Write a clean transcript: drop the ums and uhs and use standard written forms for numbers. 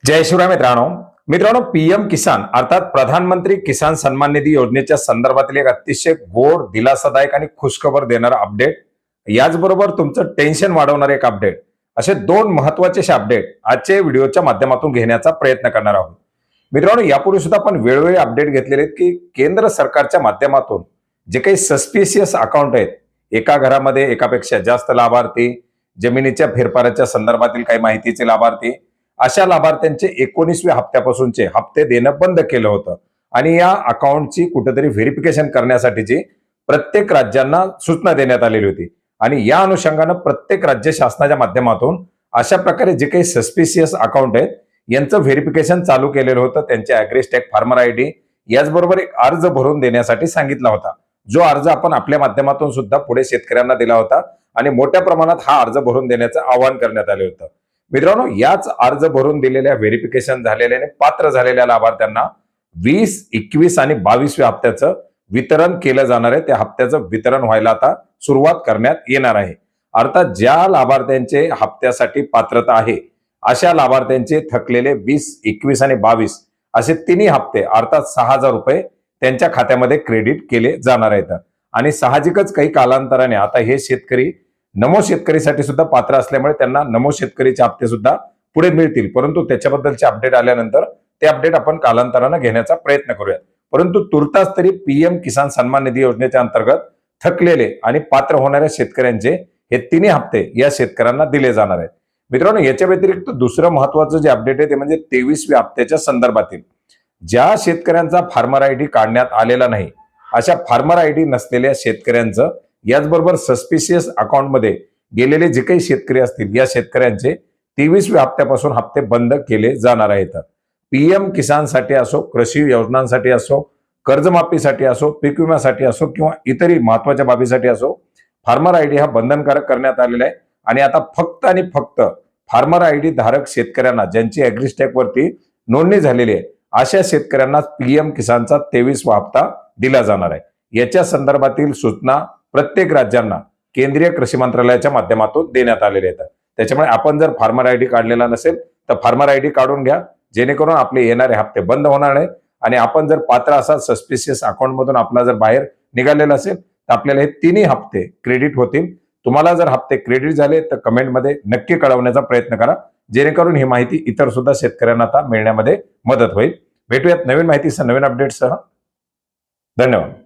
जय शिवराय मित्रांनो पीएम किसान अर्थात प्रधानमंत्री किसान सन्मान निधी योजनेच्या संदर्भातील एक अतिशय गोड, दिलासादायक आणि खुशखबर देणारा अपडेट, याचबरोबर तुमचं टेन्शन वाढवणारे एक अपडेट, असे दोन महत्वाचे अपडेट आजच्या व्हिडिओच्या माध्यमातून घेण्याचा प्रयत्न करणार आहोत। मित्रांनो, यापूर्वी सुद्धा आपण वेळोवेळी अपडेट घेतलेले आहेत की केंद्र सरकारच्या माध्यमातून जे काही सस्पिशियस अकाउंट आहेत, एका घरामध्ये एकापेक्षा जास्त लाभार्थी, जमिनीच्या फेरफाराच्या संदर्भातील काही माहितीचे लाभार्थी, अशा लाभार्थ्यांचे 19व्या हप्त्यापासूनचे हप्ते देणं बंद केलं होतं आणि या अकाउंटची कुठेतरी व्हेरिफिकेशन करण्यासाठीची प्रत्येक राज्यांना सूचना देण्यात आलेली होती आणि या अनुषंगाने प्रत्येक राज्य शासनाच्या माध्यमातून अशा प्रकारे जे काही सस्पिशियस अकाउंट आहेत यांचं व्हेरिफिकेशन चालू केलेलं होतं। त्यांचे ॲग्रीस्टॅक फार्मर आयडी याचबरोबर एक अर्ज भरून देण्यासाठी सांगितला होता, जो अर्ज आपण आपल्या माध्यमातून सुद्धा पुढे शेतकऱ्यांना दिला होता आणि मोठ्या प्रमाणात हा अर्ज भरून देण्याचं आवाहन करण्यात आले होतं। मित्रांनो, याच अर्ज भरून दिलेल्या, व्हेरिफिकेशन झालेल्या आणि पात्र झालेल्या लाभार्थ्यांना 20, 21 आणि 22व्या हप्त्याचं वितरण केलं जाणार आहे। त्या हप्त्याचं वितरण व्हायला आता सुरुवात करण्यात येणार आहे। अर्थात ज्या लाभार्थ्यांचे हप्त्यासाठी पात्रता आहे अशा लाभार्थ्यांचे थकलेले 20, 21 आणि 22 असे तिन्ही हप्ते अर्थात 6,000 रुपये त्यांच्या खात्यामध्ये क्रेडिट केले जाणार आहेत आणि साहजिकच काही कालांतराने आता हे शेतकरी नमो शेतकरीसाठी सुद्धा पात्र असल्यामुळे त्यांना नमो शेतकरीचे हप्ते सुद्धा पुढे मिळतील, परंतु त्याच्याबद्दलचे अपडेट आल्यानंतर ते अपडेट आपण कालांतराने घेण्याचा प्रयत्न करूयात। परंतु तुर्तास तरी पीएम किसान सन्मान निधी योजनेच्या अंतर्गत थकलेले आणि पात्र होणाऱ्या शेतकऱ्यांचे हे तिन्ही हप्ते या शेतकऱ्यांना दिले जाणार आहेत। मित्रांनो, याच्या व्यतिरिक्त दुसरं महत्वाचं जे अपडेट आहे ते म्हणजे 23व्या हप्त्याच्या संदर्भातील ज्या शेतकऱ्यांचा फार्मर आयडी काढण्यात आलेला नाही अशा फार्मर आयडी नसलेल्या शेतकऱ्यांचं, याचबरोबर सस्पिशियस अकाउंट मध्ये गेलेले जे काही शेतकरी असतील या शेतकऱ्यांचे 23व्या हप्त्यापासून हप्ते बंद केले जाणार आहेत। पीएम किसानसाठी असो, कृषी योजनांसाठी असो, कर्जमाफीसाठी असो, पीक विम्यासाठी असो किंवा इतरही महत्वाच्या बाबीसाठी असो, फार्मर आयडी हा बंधनकारक करण्यात आलेला आहे आणि आता फक्त आणि फक्त फार्मर आयडी धारक शेतकऱ्यांना, ज्यांची ॲग्रीस्टॅक वरती नोंदणी झालेली आहे अशा शेतकऱ्यांना पीएम किसानचा 23वा हप्ता दिला जाणार आहे। याच्या संदर्भातील सूचना प्रत्येक राज्यांना केंद्रीय कृषी मंत्रालयाच्या माध्यमातून देण्यात आलेले आहेत। त्याच्यामुळे आपण जर फार्मर आयडी काढलेला नसेल तर फार्मर आयडी काढून घ्या, जेणेकरून आपले येणारे हप्ते बंद होणार नाही आणि आपण जर पात्र असाल, सस्पिशियस अकाउंट मधून आपला जर बाहेर निघालेला असेल तर आपल्याला हे तिन्ही हप्ते क्रेडिट होतील। तुम्हाला जर हप्ते क्रेडिट झाले तर कमेंटमध्ये नक्की कळवण्याचा प्रयत्न करा, जेणेकरून ही माहिती इतर सुद्धा शेतकऱ्यांना आता मिळण्यामध्ये मदत होईल। भेटूयात नवीन माहितीसह, नवीन अपडेटसह। धन्यवाद।